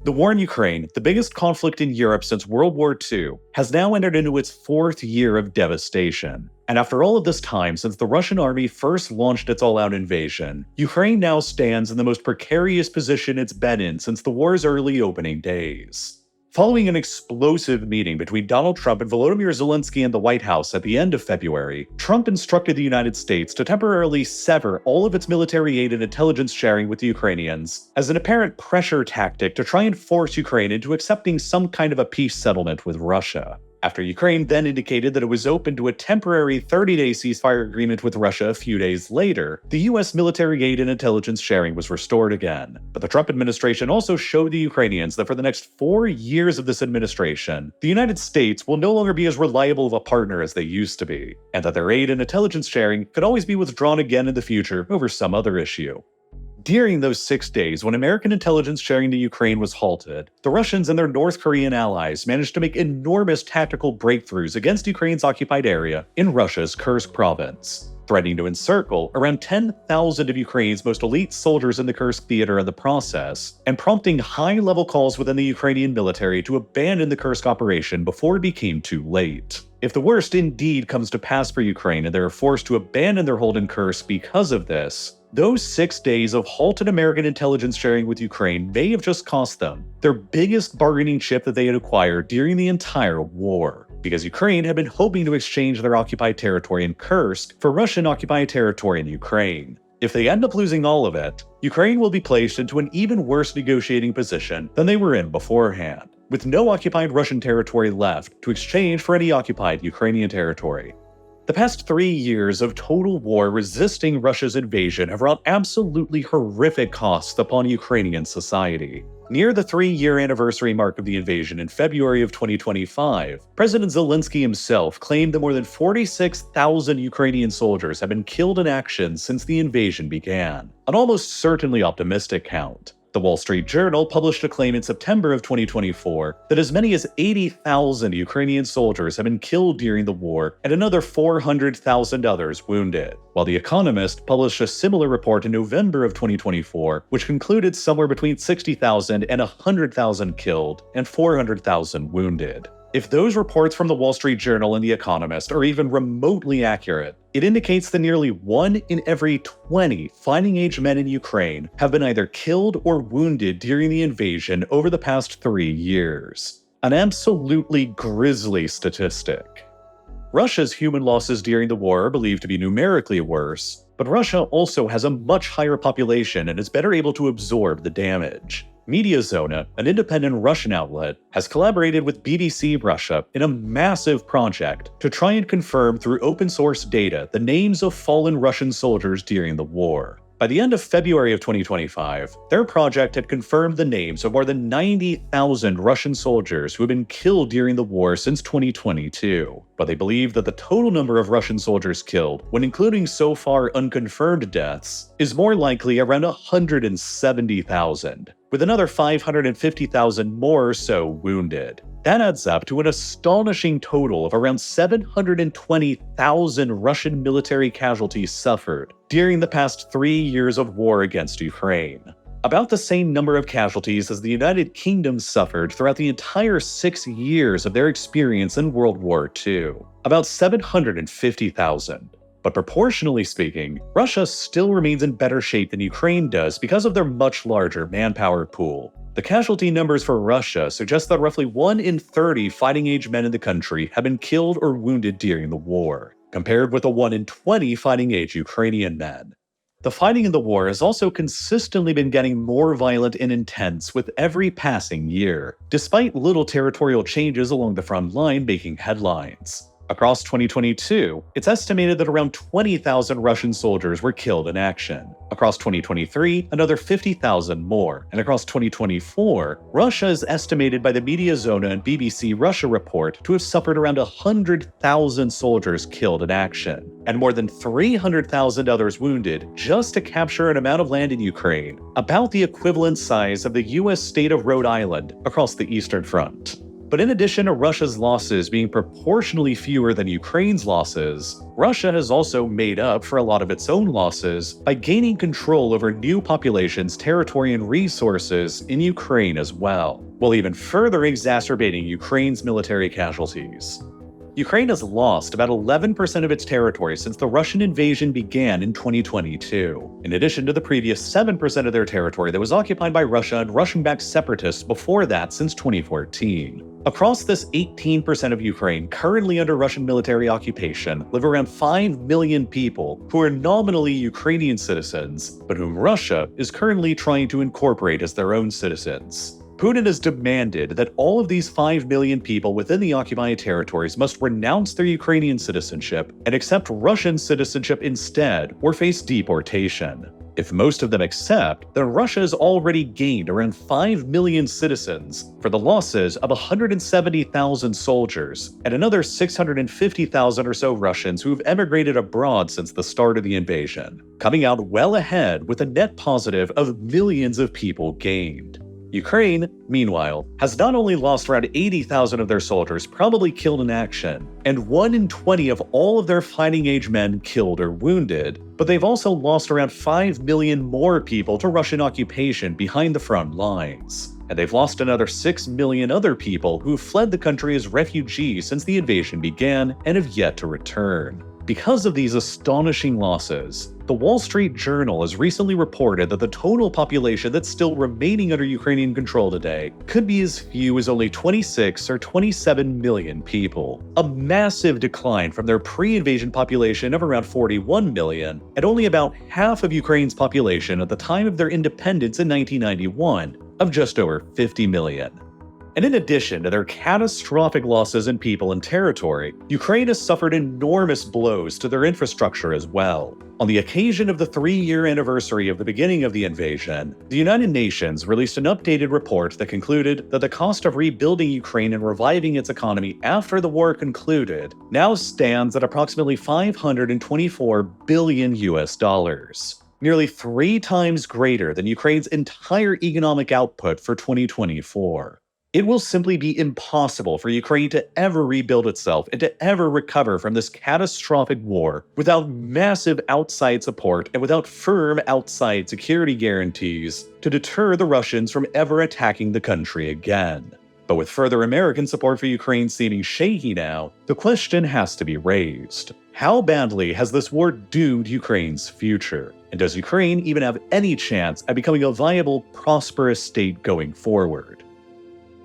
The war in Ukraine, the biggest conflict in Europe since World War II, has now entered into its fourth year of devastation. And after all of this time since the Russian army first launched its all-out invasion, Ukraine now stands in the most precarious position it's been in since the war's early opening days. Following an explosive meeting between Donald Trump and Volodymyr Zelensky in the White House at the end of February, Trump instructed the United States to temporarily sever all of its military aid and intelligence sharing with the Ukrainians as an apparent pressure tactic to try and force Ukraine into accepting some kind of a peace settlement with Russia. After Ukraine then indicated that it was open to a temporary 30-day ceasefire agreement with Russia a few days later, the US military aid and intelligence sharing was restored again. But the Trump administration also showed the Ukrainians that for the next 4 years of this administration, the United States will no longer be as reliable of a partner as they used to be, and that their aid and intelligence sharing could always be withdrawn again in the future over some other issue. During those 6 days, when American intelligence sharing to Ukraine was halted, the Russians and their North Korean allies managed to make enormous tactical breakthroughs against Ukraine's occupied area in Russia's Kursk province, threatening to encircle around 10,000 of Ukraine's most elite soldiers in the Kursk theater in the process, and prompting high-level calls within the Ukrainian military to abandon the Kursk operation before it became too late. If the worst indeed comes to pass for Ukraine and they are forced to abandon their hold in Kursk because of this, those 6 days of halted American intelligence sharing with Ukraine may have just cost them their biggest bargaining chip that they had acquired during the entire war, because Ukraine had been hoping to exchange their occupied territory in Kursk for Russian-occupied territory in Ukraine. If they end up losing all of it, Ukraine will be placed into an even worse negotiating position than they were in beforehand, with no occupied Russian territory left to exchange for any occupied Ukrainian territory. The past 3 years of total war resisting Russia's invasion have wrought absolutely horrific costs upon Ukrainian society. Near the 3-year anniversary mark of the invasion in February of 2025, President Zelensky himself claimed that more than 46,000 Ukrainian soldiers have been killed in action since the invasion began, an almost certainly optimistic count. The Wall Street Journal published a claim in September of 2024 that as many as 80,000 Ukrainian soldiers have been killed during the war and another 400,000 others wounded, while The Economist published a similar report in November of 2024, which concluded somewhere between 60,000 and 100,000 killed and 400,000 wounded. If those reports from the Wall Street Journal and The Economist are even remotely accurate, it indicates that nearly 1 in every 20 fighting-age men in Ukraine have been either killed or wounded during the invasion over the past 3 years. An absolutely grisly statistic. Russia's human losses during the war are believed to be numerically worse, but Russia also has a much higher population and is better able to absorb the damage. Mediazona, an independent Russian outlet, has collaborated with BBC Russia in a massive project to try and confirm through open-source data the names of fallen Russian soldiers during the war. By the end of February of 2025, their project had confirmed the names of more than 90,000 Russian soldiers who had been killed during the war since 2022. But they believe that the total number of Russian soldiers killed, when including so far unconfirmed deaths, is more likely around 170,000, with another 550,000 more or so wounded. That adds up to an astonishing total of around 720,000 Russian military casualties suffered during the past 3 years of war against Ukraine. About the same number of casualties as the United Kingdom suffered throughout the entire 6 years of their experience in World War II. About 750,000. But proportionally speaking, Russia still remains in better shape than Ukraine does because of their much larger manpower pool. The casualty numbers for Russia suggest that roughly 1 in 30 fighting-age men in the country have been killed or wounded during the war, compared with the 1 in 20 fighting-age Ukrainian men. The fighting in the war has also consistently been getting more violent and intense with every passing year, despite little territorial changes along the front line making headlines. Across 2022, it's estimated that around 20,000 Russian soldiers were killed in action. Across 2023, another 50,000 more. And across 2024, Russia is estimated by the Mediazona and BBC Russia report to have suffered around 100,000 soldiers killed in action, and more than 300,000 others wounded just to capture an amount of land in Ukraine, about the equivalent size of the US state of Rhode Island across the Eastern Front. But in addition to Russia's losses being proportionally fewer than Ukraine's losses, Russia has also made up for a lot of its own losses by gaining control over new populations, territory, and resources in Ukraine as well, while even further exacerbating Ukraine's military casualties. Ukraine has lost about 11% of its territory since the Russian invasion began in 2022, in addition to the previous 7% of their territory that was occupied by Russia and Russian-backed separatists before that since 2014. Across this 18% of Ukraine currently under Russian military occupation live around 5 million people who are nominally Ukrainian citizens, but whom Russia is currently trying to incorporate as their own citizens. Putin has demanded that all of these 5 million people within the occupied territories must renounce their Ukrainian citizenship and accept Russian citizenship instead or face deportation. If most of them accept, then Russia has already gained around 5 million citizens for the losses of 170,000 soldiers and another 650,000 or so Russians who have emigrated abroad since the start of the invasion, coming out well ahead with a net positive of millions of people gained. Ukraine, meanwhile, has not only lost around 80,000 of their soldiers probably killed in action, and 1 in 20 of all of their fighting-age men killed or wounded, but they've also lost around 5 million more people to Russian occupation behind the front lines. And they've lost another 6 million other people who fled the country as refugees since the invasion began and have yet to return. Because of these astonishing losses, the Wall Street Journal has recently reported that the total population that's still remaining under Ukrainian control today could be as few as only 26 or 27 million people, a massive decline from their pre-invasion population of around 41 million, and only about half of Ukraine's population at the time of their independence in 1991, of just over 50 million. And in addition to their catastrophic losses in people and territory, Ukraine has suffered enormous blows to their infrastructure as well. On the occasion of the 3-year anniversary of the beginning of the invasion, the United Nations released an updated report that concluded that the cost of rebuilding Ukraine and reviving its economy after the war concluded now stands at approximately $524 billion, nearly 3 times greater than Ukraine's entire economic output for 2024. It will simply be impossible for Ukraine to ever rebuild itself and to ever recover from this catastrophic war without massive outside support and without firm outside security guarantees to deter the Russians from ever attacking the country again. But with further American support for Ukraine seeming shaky now, the question has to be raised. How badly has this war doomed Ukraine's future? And does Ukraine even have any chance at becoming a viable, prosperous state going forward?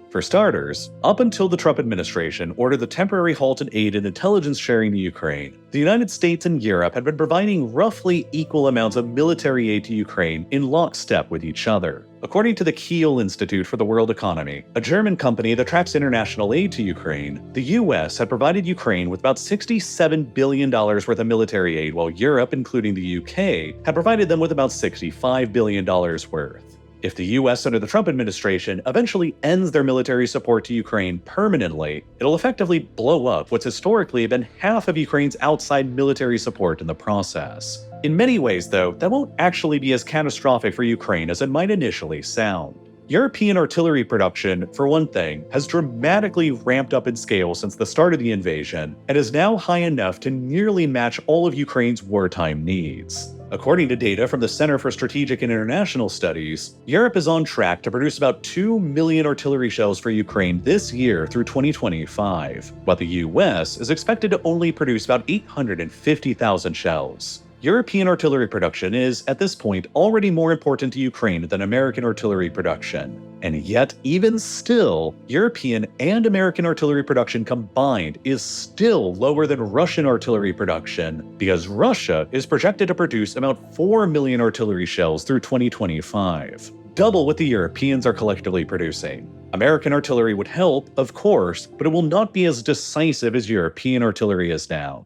For starters, up until the Trump administration ordered the temporary halt in aid and intelligence sharing to Ukraine, the United States and Europe had been providing roughly equal amounts of military aid to Ukraine in lockstep with each other. According to the Kiel Institute for the World Economy, a German company that tracks international aid to Ukraine, the US had provided Ukraine with about $67 billion worth of military aid, while Europe, including the UK, had provided them with about $65 billion worth. If the US under the Trump administration eventually ends their military support to Ukraine permanently, it'll effectively blow up what's historically been half of Ukraine's outside military support in the process. In many ways, though, that won't actually be as catastrophic for Ukraine as it might initially sound. European artillery production, for one thing, has dramatically ramped up in scale since the start of the invasion, and is now high enough to nearly match all of Ukraine's wartime needs. According to data from the Center for Strategic and International Studies, Europe is on track to produce about 2 million artillery shells for Ukraine this year through 2025, while the US is expected to only produce about 850,000 shells. European artillery production is, at this point, already more important to Ukraine than American artillery production. And yet, even still, European and American artillery production combined is still lower than Russian artillery production, because Russia is projected to produce about 4 million artillery shells through 2025, double what the Europeans are collectively producing. American artillery would help, of course, but it will not be as decisive as European artillery is now.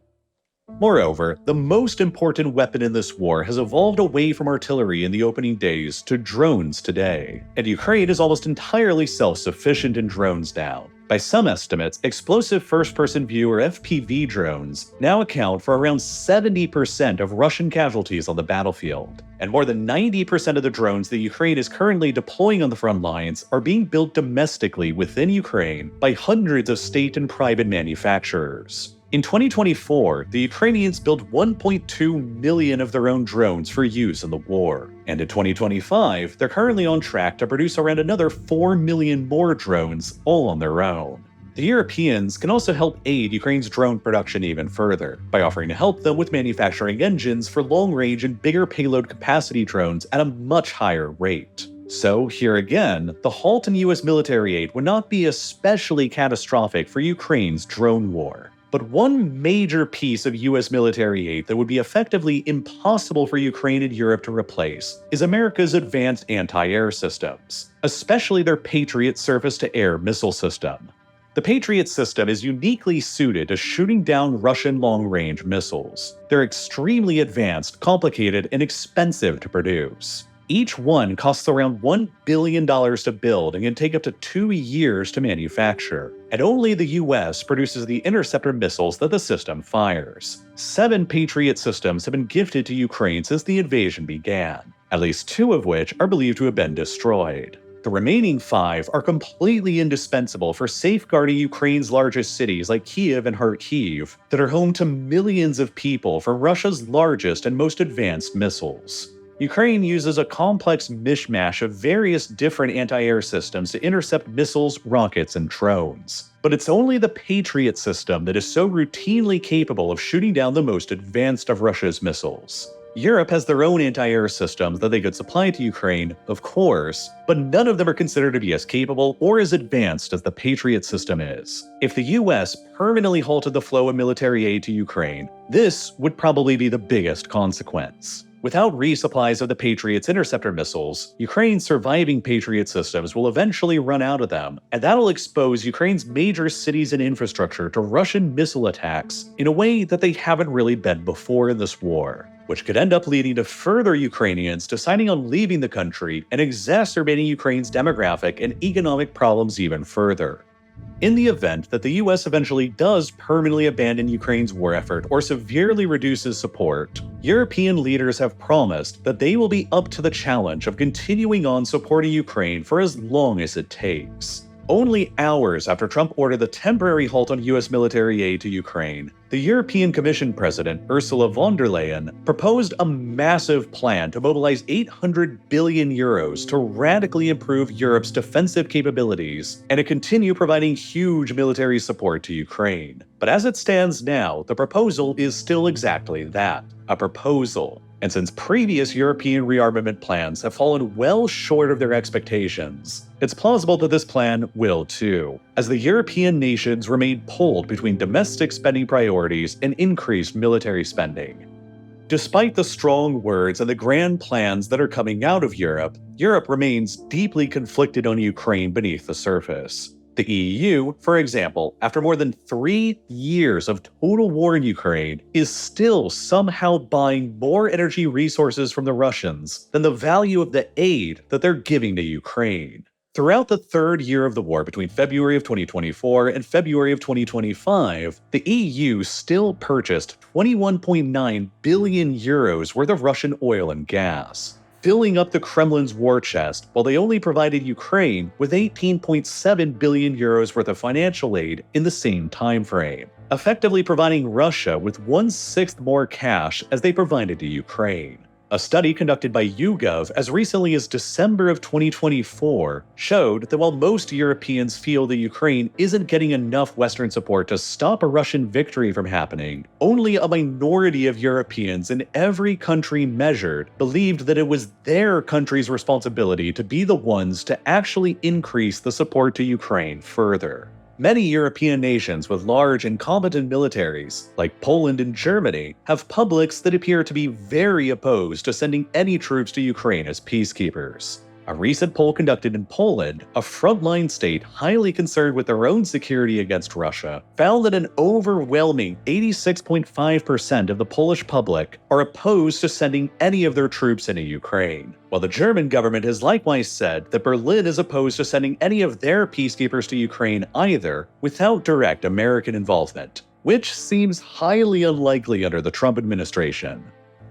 Moreover, the most important weapon in this war has evolved away from artillery in the opening days to drones today, and Ukraine is almost entirely self-sufficient in drones now. By some estimates, explosive first-person view or FPV drones now account for around 70% of Russian casualties on the battlefield, and more than 90% of the drones that Ukraine is currently deploying on the front lines are being built domestically within Ukraine by hundreds of state and private manufacturers. In 2024, the Ukrainians built 1.2 million of their own drones for use in the war, and in 2025, they're currently on track to produce around another 4 million more drones all on their own. The Europeans can also help aid Ukraine's drone production even further, by offering to help them with manufacturing engines for long-range and bigger payload capacity drones at a much higher rate. So here again, the halt in US military aid would not be especially catastrophic for Ukraine's drone war. But one major piece of US military aid that would be effectively impossible for Ukraine and Europe to replace is America's advanced anti-air systems, especially their Patriot surface-to-air missile system. The Patriot system is uniquely suited to shooting down Russian long-range missiles. They're extremely advanced, complicated, and expensive to produce. Each one costs around $1 billion to build and can take up to 2 years to manufacture. And only the US produces the interceptor missiles that the system fires. 7 Patriot systems have been gifted to Ukraine since the invasion began, at least 2 of which are believed to have been destroyed. The remaining 5 are completely indispensable for safeguarding Ukraine's largest cities like Kyiv and Kharkiv that are home to millions of people from Russia's largest and most advanced missiles. Ukraine uses a complex mishmash of various different anti-air systems to intercept missiles, rockets, and drones. But it's only the Patriot system that is so routinely capable of shooting down the most advanced of Russia's missiles. Europe has their own anti-air systems that they could supply to Ukraine, of course, but none of them are considered to be as capable or as advanced as the Patriot system is. If the US permanently halted the flow of military aid to Ukraine, this would probably be the biggest consequence. Without resupplies of the Patriot's interceptor missiles, Ukraine's surviving Patriot systems will eventually run out of them, and that'll expose Ukraine's major cities and infrastructure to Russian missile attacks in a way that they haven't really been before in this war, which could end up leading to further Ukrainians deciding on leaving the country and exacerbating Ukraine's demographic and economic problems even further. In the event that the US eventually does permanently abandon Ukraine's war effort or severely reduces support, European leaders have promised that they will be up to the challenge of continuing on supporting Ukraine for as long as it takes. Only hours after Trump ordered the temporary halt on US military aid to Ukraine, the European Commission President Ursula von der Leyen proposed a massive plan to mobilize 800 billion euros to radically improve Europe's defensive capabilities and to continue providing huge military support to Ukraine. But as it stands now, the proposal is still exactly that, a proposal. And since previous European rearmament plans have fallen well short of their expectations, it's plausible that this plan will too, as the European nations remain pulled between domestic spending priorities and increased military spending. Despite the strong words and the grand plans that are coming out of Europe, Europe remains deeply conflicted on Ukraine beneath the surface. The EU, for example, after more than 3 years of total war in Ukraine, is still somehow buying more energy resources from the Russians than the value of the aid that they're giving to Ukraine. Throughout the 3rd year of the war between February of 2024 and February of 2025, the EU still purchased 21.9 billion euros worth of Russian oil and gas, filling up the Kremlin's war chest, while they only provided Ukraine with 18.7 billion euros worth of financial aid in the same time frame, effectively providing Russia with 1/6 more cash as they provided to Ukraine. A study conducted by YouGov as recently as December of 2024 showed that while most Europeans feel that Ukraine isn't getting enough Western support to stop a Russian victory from happening, only a minority of Europeans in every country measured believed that it was their country's responsibility to be the ones to actually increase the support to Ukraine further. Many European nations with large and competent militaries, like Poland and Germany, have publics that appear to be very opposed to sending any troops to Ukraine as peacekeepers. A recent poll conducted in Poland, a frontline state highly concerned with their own security against Russia, found that an overwhelming 86.5% of the Polish public are opposed to sending any of their troops into Ukraine, while the German government has likewise said that Berlin is opposed to sending any of their peacekeepers to Ukraine either, without direct American involvement, which seems highly unlikely under the Trump administration.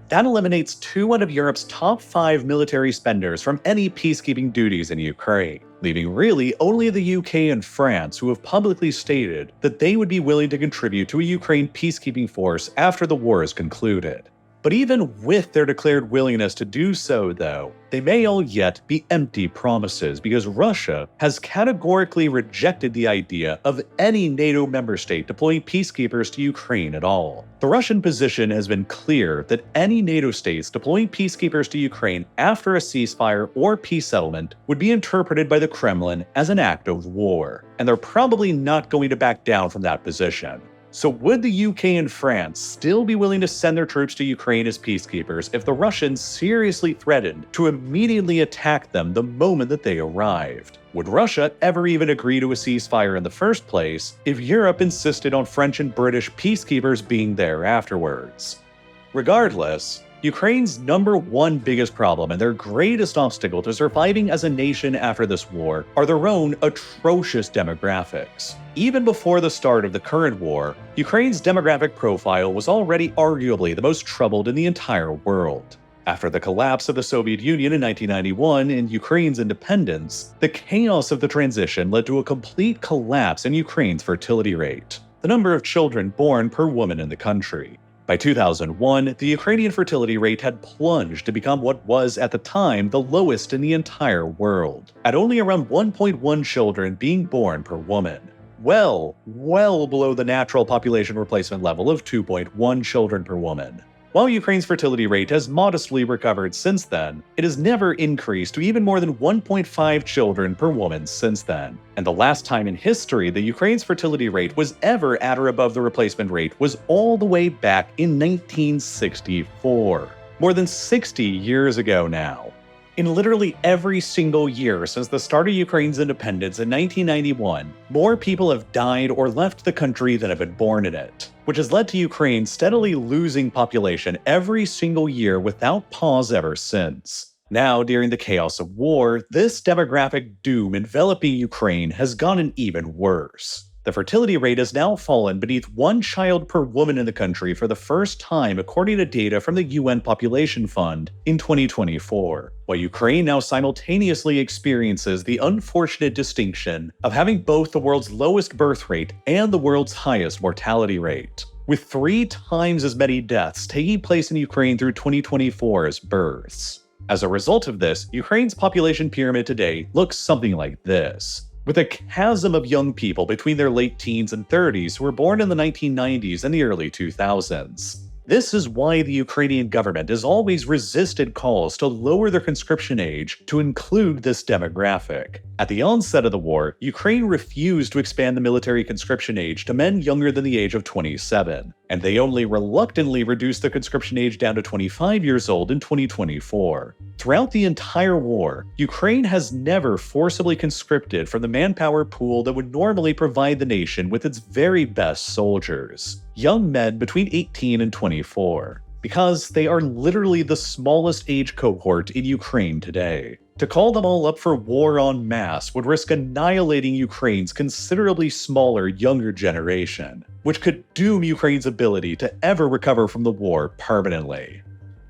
That eliminates 2 out of Europe's top 5 military spenders from any peacekeeping duties in Ukraine, leaving really only the UK and France who have publicly stated that they would be willing to contribute to a Ukraine peacekeeping force after the war is concluded. But even with their declared willingness to do so, though, they may all yet be empty promises because Russia has categorically rejected the idea of any NATO member state deploying peacekeepers to Ukraine at all. The Russian position has been clear that any NATO states deploying peacekeepers to Ukraine after a ceasefire or peace settlement would be interpreted by the Kremlin as an act of war, and they're probably not going to back down from that position. So would the UK and France still be willing to send their troops to Ukraine as peacekeepers if the Russians seriously threatened to immediately attack them the moment that they arrived? Would Russia ever even agree to a ceasefire in the first place if Europe insisted on French and British peacekeepers being there afterwards? Regardless, Ukraine's #1 biggest problem and their greatest obstacle to surviving as a nation after this war are their own atrocious demographics. Even before the start of the current war, Ukraine's demographic profile was already arguably the most troubled in the entire world. After the collapse of the Soviet Union in 1991 and Ukraine's independence, the chaos of the transition led to a complete collapse in Ukraine's fertility rate, the number of children born per woman in the country. By 2001, the Ukrainian fertility rate had plunged to become what was, at the time, the lowest in the entire world, at only around 1.1 children being born per woman. Well below the natural population replacement level of 2.1 children per woman. While Ukraine's fertility rate has modestly recovered since then, it has never increased to even more than 1.5 children per woman since then. And the last time in history that Ukraine's fertility rate was ever at or above the replacement rate was all the way back in 1964. More than 60 years ago now. In literally every single year since the start of Ukraine's independence in 1991, more people have died or left the country than have been born in it, which has led to Ukraine steadily losing population every single year without pause ever since. Now, during the chaos of war, this demographic doom enveloping Ukraine has gotten even worse. The fertility rate has now fallen beneath 1 child per woman in the country for the first time according to data from the UN Population Fund in 2024, while Ukraine now simultaneously experiences the unfortunate distinction of having both the world's lowest birth rate and the world's highest mortality rate, with 3 times as many deaths taking place in Ukraine through 2024 as births. As a result of this, Ukraine's population pyramid today looks something like this, with a chasm of young people between their late teens and 30s who were born in the 1990s and the early 2000s. This is why the Ukrainian government has always resisted calls to lower their conscription age to include this demographic. At the onset of the war, Ukraine refused to expand the military conscription age to men younger than the age of 27, and they only reluctantly reduced the conscription age down to 25 years old in 2024. Throughout the entire war, Ukraine has never forcibly conscripted from the manpower pool that would normally provide the nation with its very best soldiers, young men between 18 and 24, because they are literally the smallest age cohort in Ukraine today. To call them all up for war en masse would risk annihilating Ukraine's considerably smaller younger generation, which could doom Ukraine's ability to ever recover from the war permanently.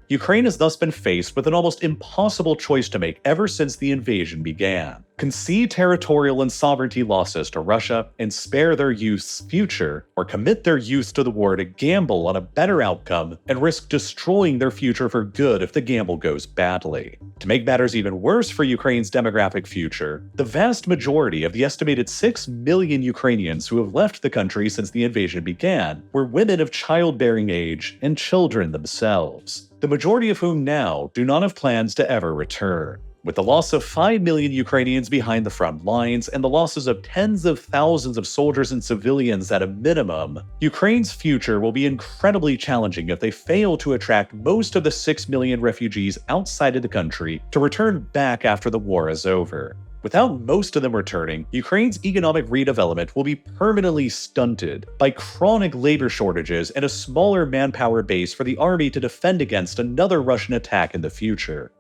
Ukraine has thus been faced with an almost impossible choice to make ever since the invasion began. Concede territorial and sovereignty losses to Russia and spare their youth's future, or commit their youth to the war to gamble on a better outcome and risk destroying their future for good if the gamble goes badly. To make matters even worse for Ukraine's demographic future, the vast majority of the estimated 6 million Ukrainians who have left the country since the invasion began were women of childbearing age and children themselves, the majority of whom now do not have plans to ever return. With the loss of 5 million Ukrainians behind the front lines and the losses of tens of thousands of soldiers and civilians at a minimum, Ukraine's future will be incredibly challenging if they fail to attract most of the 6 million refugees outside of the country to return back after the war is over. Without most of them returning, Ukraine's economic redevelopment will be permanently stunted by chronic labor shortages and a smaller manpower base for the army to defend against another Russian attack in the future.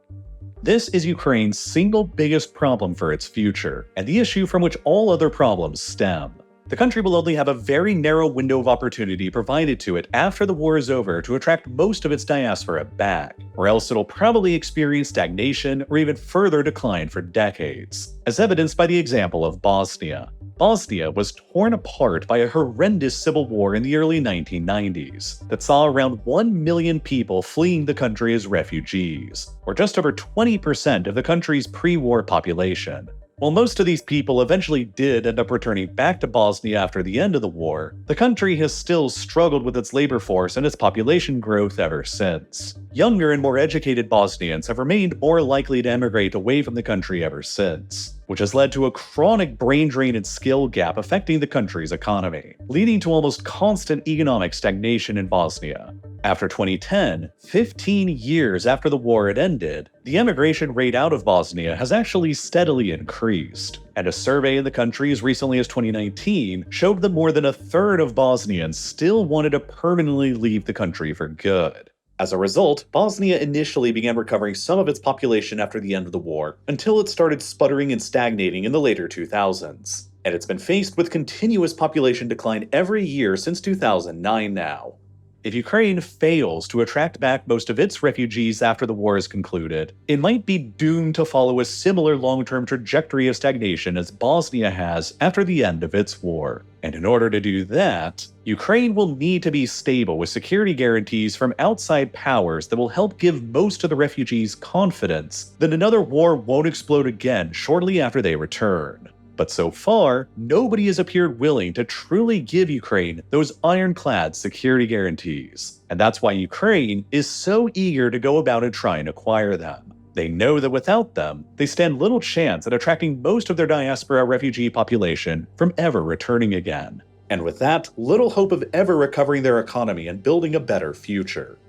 This is Ukraine's single biggest problem for its future, and the issue from which all other problems stem. The country will only have a very narrow window of opportunity provided to it after the war is over to attract most of its diaspora back, or else it'll probably experience stagnation or even further decline for decades, as evidenced by the example of Bosnia. Bosnia was torn apart by a horrendous civil war in the early 1990s that saw around 1 million people fleeing the country as refugees, or just over 20% of the country's pre-war population. While most of these people eventually did end up returning back to Bosnia after the end of the war, the country has still struggled with its labor force and its population growth ever since. Younger and more educated Bosnians have remained more likely to emigrate away from the country ever since, which has led to a chronic brain drain and skill gap affecting the country's economy, leading to almost constant economic stagnation in Bosnia. After 2010, 15 years after the war had ended, the emigration rate out of Bosnia has actually steadily increased, and a survey in the country as recently as 2019 showed that more than a third of Bosnians still wanted to permanently leave the country for good. As a result, Bosnia initially began recovering some of its population after the end of the war, until it started sputtering and stagnating in the later 2000s. And it's been faced with continuous population decline every year since 2009 now. If Ukraine fails to attract back most of its refugees after the war is concluded, it might be doomed to follow a similar long-term trajectory of stagnation as Bosnia has after the end of its war. And in order to do that, Ukraine will need to be stable with security guarantees from outside powers that will help give most of the refugees confidence that another war won't explode again shortly after they return. But so far, nobody has appeared willing to truly give Ukraine those ironclad security guarantees. And that's why Ukraine is so eager to go about and try and acquire them. They know that without them, they stand little chance at attracting most of their diaspora refugee population from ever returning again. And with that, little hope of ever recovering their economy and building a better future.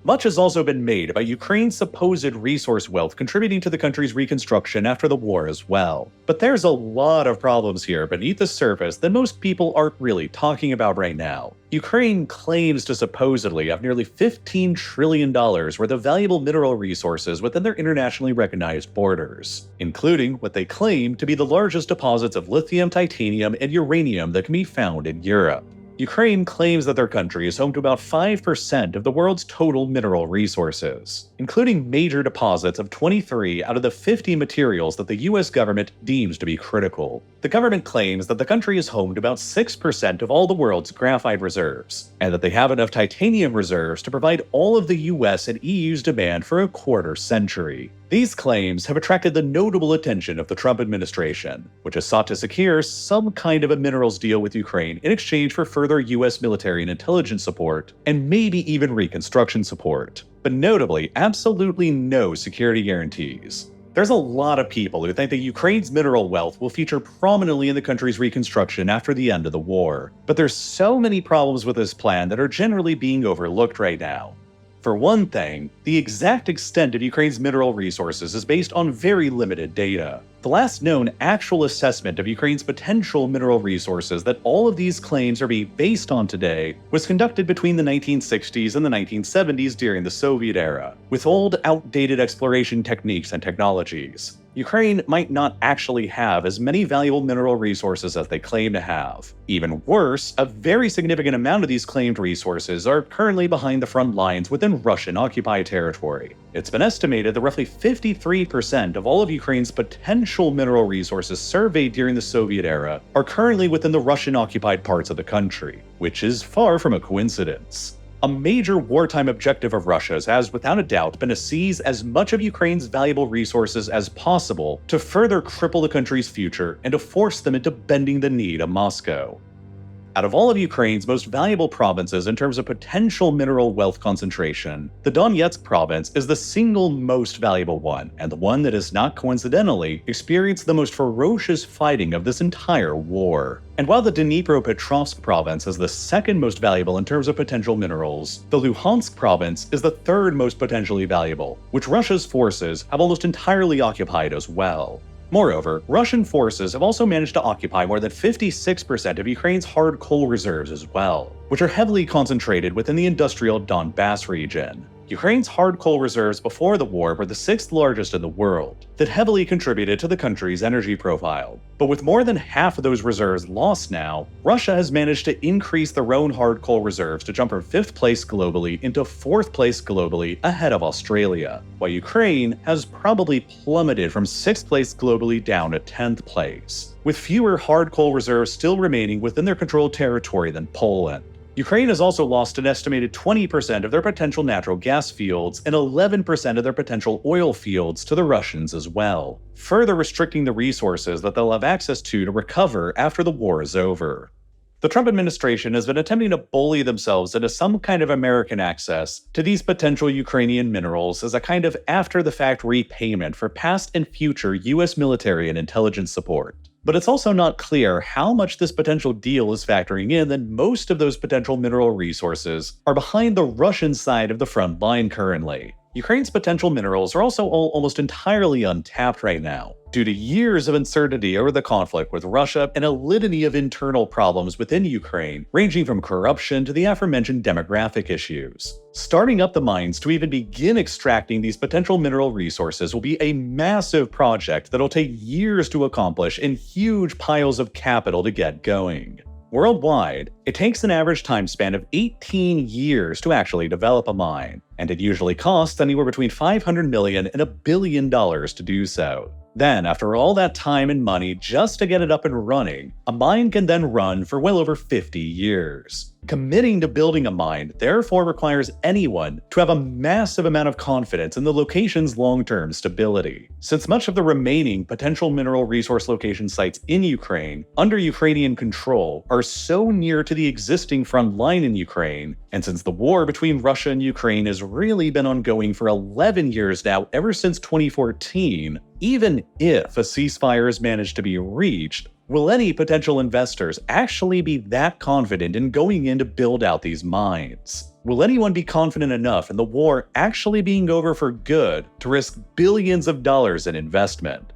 Much has also been made about Ukraine's supposed resource wealth contributing to the country's reconstruction after the war as well. But there's a lot of problems here beneath the surface that most people aren't really talking about right now. Ukraine claims to supposedly have nearly $15 trillion worth of valuable mineral resources within their internationally recognized borders, including what they claim to be the largest deposits of lithium, titanium, and uranium that can be found in Europe. Ukraine claims that their country is home to about 5% of the world's total mineral resources, including major deposits of 23 out of the 50 materials that the US government deems to be critical. The government claims that the country is home to about 6% of all the world's graphite reserves, and that they have enough titanium reserves to provide all of the US and EU's demand for a quarter century. These claims have attracted the notable attention of the Trump administration, which has sought to secure some kind of a minerals deal with Ukraine in exchange for further US military and intelligence support, and maybe even reconstruction support. But notably, absolutely no security guarantees. There's a lot of people who think that Ukraine's mineral wealth will feature prominently in the country's reconstruction after the end of the war. But there's so many problems with this plan that are generally being overlooked right now. For one thing, the exact extent of Ukraine's mineral resources is based on very limited data. The last known actual assessment of Ukraine's potential mineral resources that all of these claims are being based on today was conducted between the 1960s and the 1970s during the Soviet era, with old, outdated exploration techniques and technologies. Ukraine might not actually have as many valuable mineral resources as they claim to have. Even worse, a very significant amount of these claimed resources are currently behind the front lines within Russian-occupied territory. It's been estimated that roughly 53% of all of Ukraine's potential mineral resources surveyed during the Soviet era are currently within the Russian-occupied parts of the country, which is far from a coincidence. A major wartime objective of Russia's has without a doubt been to seize as much of Ukraine's valuable resources as possible to further cripple the country's future and to force them into bending the knee to Moscow. Out of all of Ukraine's most valuable provinces in terms of potential mineral wealth concentration, the Donetsk province is the single most valuable one, and the one that has not coincidentally experienced the most ferocious fighting of this entire war. And while the Dnipropetrovsk province is the second most valuable in terms of potential minerals, the Luhansk province is the third most potentially valuable, which Russia's forces have almost entirely occupied as well. Moreover, Russian forces have also managed to occupy more than 56% of Ukraine's hard coal reserves as well, which are heavily concentrated within the industrial Donbass region. Ukraine's hard coal reserves before the war were the sixth largest in the world, that heavily contributed to the country's energy profile. But with more than half of those reserves lost now, Russia has managed to increase their own hard coal reserves to jump from 5th place globally into 4th place globally ahead of Australia, while Ukraine has probably plummeted from 6th place globally down to 10th place, with fewer hard coal reserves still remaining within their controlled territory than Poland. Ukraine has also lost an estimated 20% of their potential natural gas fields and 11% of their potential oil fields to the Russians as well, further restricting the resources that they'll have access to recover after the war is over. The Trump administration has been attempting to bully themselves into some kind of American access to these potential Ukrainian minerals as a kind of after-the-fact repayment for past and future US military and intelligence support. But it's also not clear how much this potential deal is factoring in that most of those potential mineral resources are behind the Russian side of the front line currently. Ukraine's potential minerals are also almost entirely untapped right now, due to years of uncertainty over the conflict with Russia and a litany of internal problems within Ukraine, ranging from corruption to the aforementioned demographic issues. Starting up the mines to even begin extracting these potential mineral resources will be a massive project that'll take years to accomplish and huge piles of capital to get going. Worldwide, it takes an average time span of 18 years to actually develop a mine, and it usually costs anywhere between $500 million and $1 billion to do so. Then, after all that time and money just to get it up and running, a mine can then run for well over 50 years. Committing to building a mine therefore requires anyone to have a massive amount of confidence in the location's long-term stability. Since much of the remaining potential mineral resource location sites in Ukraine, under Ukrainian control, are so near to the existing front line in Ukraine, and since the war between Russia and Ukraine has really been ongoing for 11 years now, ever since 2014, even if a ceasefire is managed to be reached, will any potential investors actually be that confident in going in to build out these mines? Will anyone be confident enough in the war actually being over for good to risk billions of dollars in investment?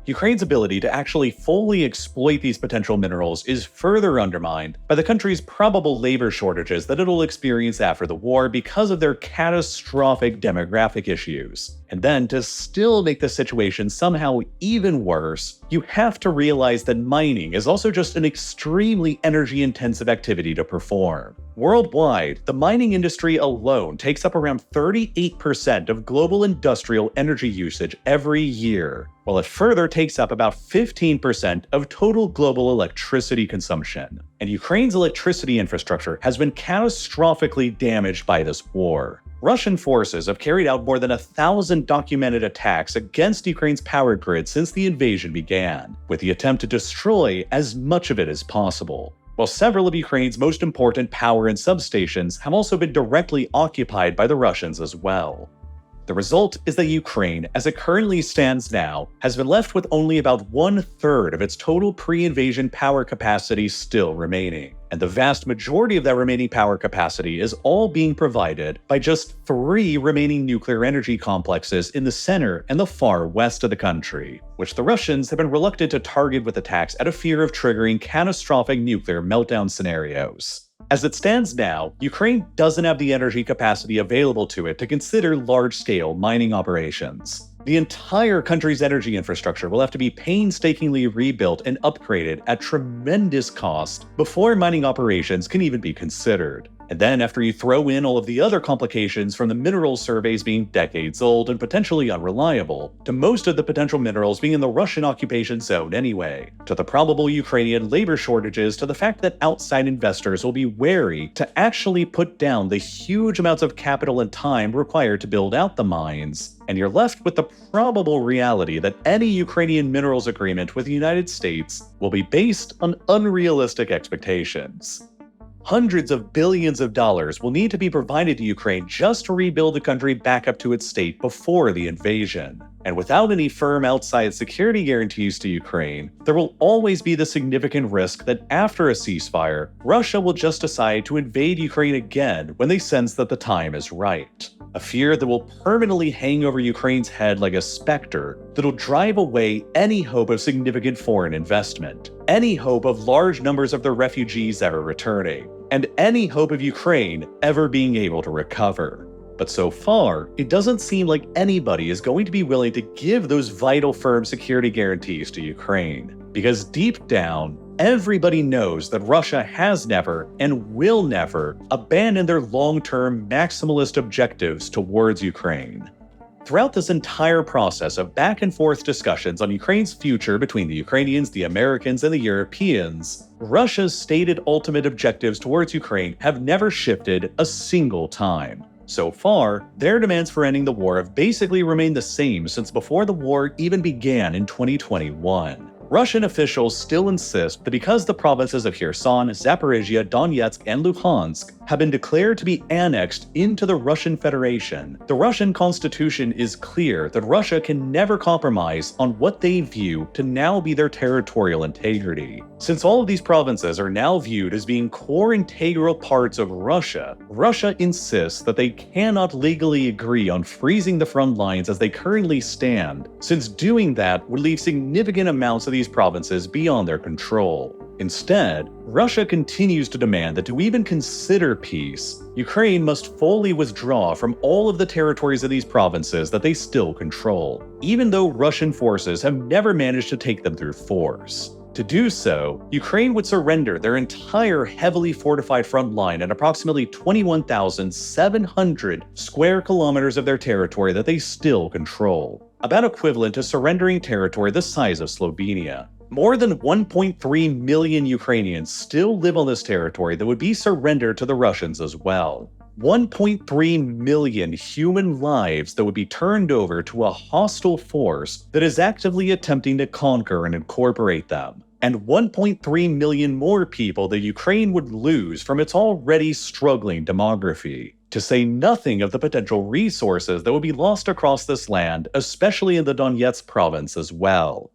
Ukraine's ability to actually fully exploit these potential minerals is further undermined by the country's probable labor shortages that it'll experience after the war because of their catastrophic demographic issues. And then, to still make the situation somehow even worse, you have to realize that mining is also just an extremely energy-intensive activity to perform. Worldwide, the mining industry alone takes up around 38% of global industrial energy usage every year, while it further takes up about 15% of total global electricity consumption. And Ukraine's electricity infrastructure has been catastrophically damaged by this war. Russian forces have carried out more than 1,000 documented attacks against Ukraine's power grid since the invasion began, with the attempt to destroy as much of it as possible. While several of Ukraine's most important power and substations have also been directly occupied by the Russians as well. The result is that Ukraine, as it currently stands now, has been left with only about 1/3 of its total pre-invasion power capacity still remaining. And the vast majority of that remaining power capacity is all being provided by just 3 remaining nuclear energy complexes in the center and the far west of the country, which the Russians have been reluctant to target with attacks out of fear of triggering catastrophic nuclear meltdown scenarios. As it stands now, Ukraine doesn't have the energy capacity available to it to consider large-scale mining operations. The entire country's energy infrastructure will have to be painstakingly rebuilt and upgraded at tremendous cost before mining operations can even be considered. And then after you throw in all of the other complications from the mineral surveys being decades old and potentially unreliable, to most of the potential minerals being in the Russian occupation zone anyway, to the probable Ukrainian labor shortages, to the fact that outside investors will be wary to actually put down the huge amounts of capital and time required to build out the mines, and you're left with the probable reality that any Ukrainian minerals agreement with the United States will be based on unrealistic expectations. Hundreds of billions of dollars will need to be provided to Ukraine just to rebuild the country back up to its state before the invasion. And without any firm outside security guarantees to Ukraine, there will always be the significant risk that after a ceasefire, Russia will just decide to invade Ukraine again when they sense that the time is right. A fear that will permanently hang over Ukraine's head like a specter that'll drive away any hope of significant foreign investment, any hope of large numbers of their refugees ever returning, and any hope of Ukraine ever being able to recover. But so far, it doesn't seem like anybody is going to be willing to give those vital firm security guarantees to Ukraine. Because deep down, everybody knows that Russia has never and will never abandon their long-term maximalist objectives towards Ukraine. Throughout this entire process of back-and-forth discussions on Ukraine's future between the Ukrainians, the Americans, and the Europeans, Russia's stated ultimate objectives towards Ukraine have never shifted a single time. So far, their demands for ending the war have basically remained the same since before the war even began in 2021. Russian officials still insist that because the provinces of Kherson, Zaporizhia, Donetsk, and Luhansk have been declared to be annexed into the Russian Federation, the Russian constitution is clear that Russia can never compromise on what they view to now be their territorial integrity. Since all of these provinces are now viewed as being core integral parts of Russia, Russia insists that they cannot legally agree on freezing the front lines as they currently stand, since doing that would leave significant amounts of these provinces beyond their control. Instead, Russia continues to demand that to even consider peace, Ukraine must fully withdraw from all of the territories of these provinces that they still control, even though Russian forces have never managed to take them through force. To do so, Ukraine would surrender their entire heavily fortified front line and approximately 21,700 square kilometers of their territory that they still control, about equivalent to surrendering territory the size of Slovenia. More than 1.3 million Ukrainians still live on this territory that would be surrendered to the Russians as well. 1.3 million human lives that would be turned over to a hostile force that is actively attempting to conquer and incorporate them. And 1.3 million more people that Ukraine would lose from its already struggling demography. To say nothing of the potential resources that would be lost across this land, especially in the Donetsk province as well.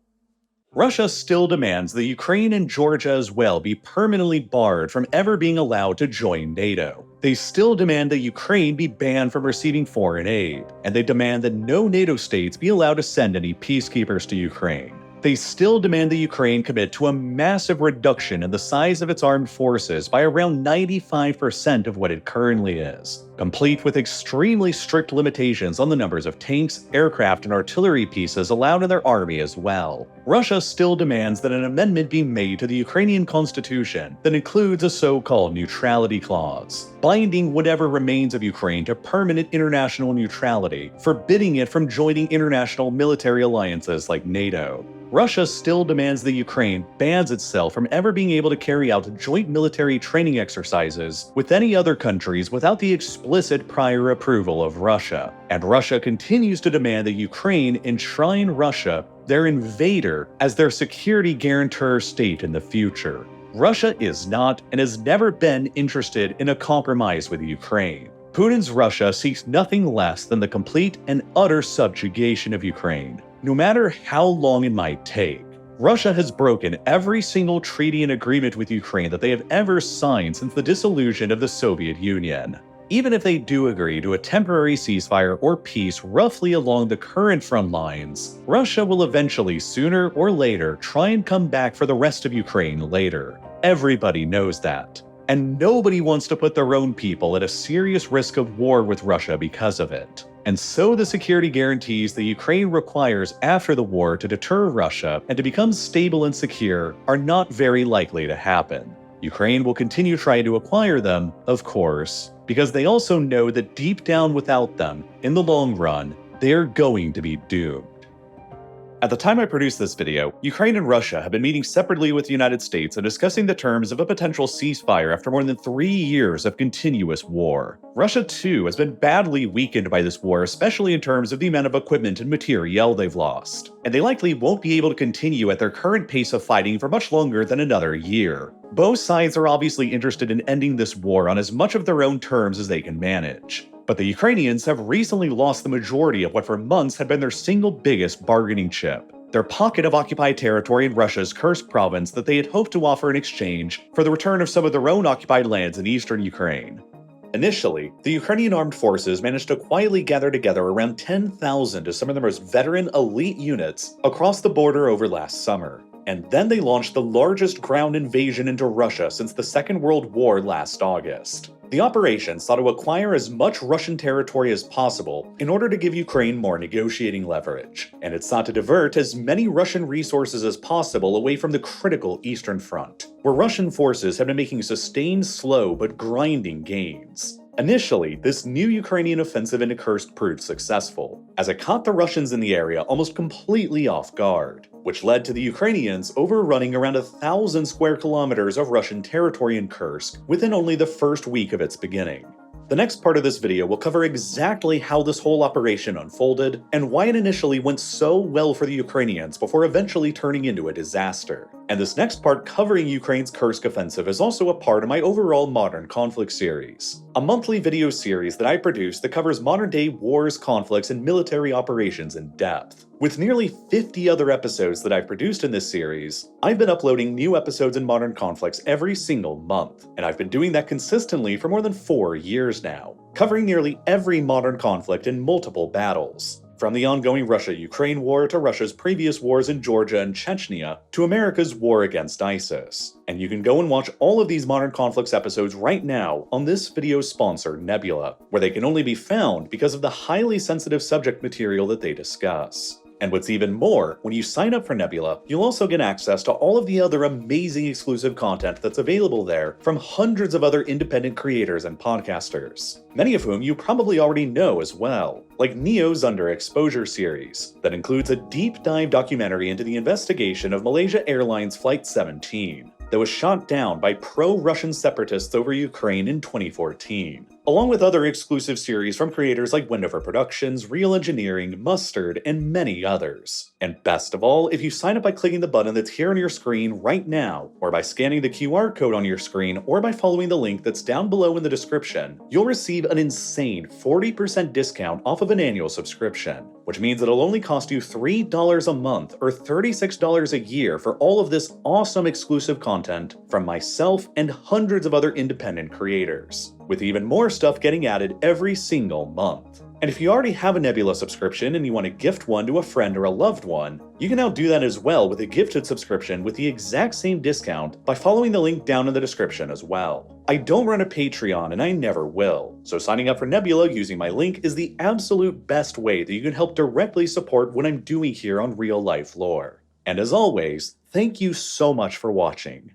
Russia still demands that Ukraine and Georgia as well be permanently barred from ever being allowed to join NATO. They still demand that Ukraine be banned from receiving foreign aid, and they demand that no NATO states be allowed to send any peacekeepers to Ukraine. They still demand that Ukraine commit to a massive reduction in the size of its armed forces by around 95% of what it currently is, complete with extremely strict limitations on the numbers of tanks, aircraft, and artillery pieces allowed in their army as well. Russia still demands that an amendment be made to the Ukrainian constitution that includes a so-called neutrality clause, binding whatever remains of Ukraine to permanent international neutrality, forbidding it from joining international military alliances like NATO. Russia still demands that Ukraine bans itself from ever being able to carry out joint military training exercises with any other countries without the explicit prior approval of Russia. And Russia continues to demand that Ukraine enshrine Russia, their invader, as their security guarantor state in the future. Russia is not and has never been interested in a compromise with Ukraine. Putin's Russia seeks nothing less than the complete and utter subjugation of Ukraine, no matter how long it might take. Russia has broken every single treaty and agreement with Ukraine that they have ever signed since the dissolution of the Soviet Union. Even if they do agree to a temporary ceasefire or peace roughly along the current front lines, Russia will eventually, sooner or later, try and come back for the rest of Ukraine later. Everybody knows that. And nobody wants to put their own people at a serious risk of war with Russia because of it. And so the security guarantees that Ukraine requires after the war to deter Russia and to become stable and secure are not very likely to happen. Ukraine will continue trying to acquire them, of course, because they also know that deep down without them, in the long run, they are going to be doomed. At the time I produced this video, Ukraine and Russia have been meeting separately with the United States and discussing the terms of a potential ceasefire after more than 3 years of continuous war. Russia, too, has been badly weakened by this war, especially in terms of the amount of equipment and materiel they've lost. And they likely won't be able to continue at their current pace of fighting for much longer than another year. Both sides are obviously interested in ending this war on as much of their own terms as they can manage. But the Ukrainians have recently lost the majority of what for months had been their single biggest bargaining chip, their pocket of occupied territory in Russia's Kursk province that they had hoped to offer in exchange for the return of some of their own occupied lands in eastern Ukraine. Initially, the Ukrainian armed forces managed to quietly gather together around 10,000 of some of the most veteran elite units across the border over last summer. And then they launched the largest ground invasion into Russia since the Second World War last August. The operation sought to acquire as much Russian territory as possible in order to give Ukraine more negotiating leverage, and it sought to divert as many Russian resources as possible away from the critical Eastern Front, where Russian forces have been making sustained, slow but grinding gains. Initially, this new Ukrainian offensive into Kursk proved successful, as it caught the Russians in the area almost completely off guard, which led to the Ukrainians overrunning around 1,000 square kilometers of Russian territory in Kursk within only the first week of its beginning. The next part of this video will cover exactly how this whole operation unfolded, and why it initially went so well for the Ukrainians before eventually turning into a disaster. And this next part covering Ukraine's Kursk offensive is also a part of my overall Modern Conflict series, a monthly video series that I produce that covers modern-day wars, conflicts, and military operations in depth. With nearly 50 other episodes that I've produced in this series, I've been uploading new episodes in Modern Conflicts every single month, and I've been doing that consistently for more than 4 years now, covering nearly every modern conflict in multiple battles. From the ongoing Russia-Ukraine war to Russia's previous wars in Georgia and Chechnya to America's war against ISIS. And you can go and watch all of these Modern Conflicts episodes right now on this video's sponsor, Nebula, where they can only be found because of the highly sensitive subject material that they discuss. And what's even more, when you sign up for Nebula, you'll also get access to all of the other amazing exclusive content that's available there from hundreds of other independent creators and podcasters, many of whom you probably already know as well, like Neo's Underexposure series, that includes a deep dive documentary into the investigation of Malaysia Airlines Flight 17, that was shot down by pro-Russian separatists over Ukraine in 2014, along with other exclusive series from creators like Wendover Productions, Real Engineering, Mustard, and many others. And best of all, if you sign up by clicking the button that's here on your screen right now, or by scanning the QR code on your screen, or by following the link that's down below in the description, you'll receive an insane 40% discount off of an annual subscription, which means it'll only cost you $3 a month or $36 a year for all of this awesome exclusive content from myself and hundreds of other independent creators, with even more stuff getting added every single month. And if you already have a Nebula subscription and you want to gift one to a friend or a loved one, you can now do that as well with a gifted subscription with the exact same discount by following the link down in the description as well. I don't run a Patreon and I never will, so signing up for Nebula using my link is the absolute best way that you can help directly support what I'm doing here on Real Life Lore. And as always, thank you so much for watching.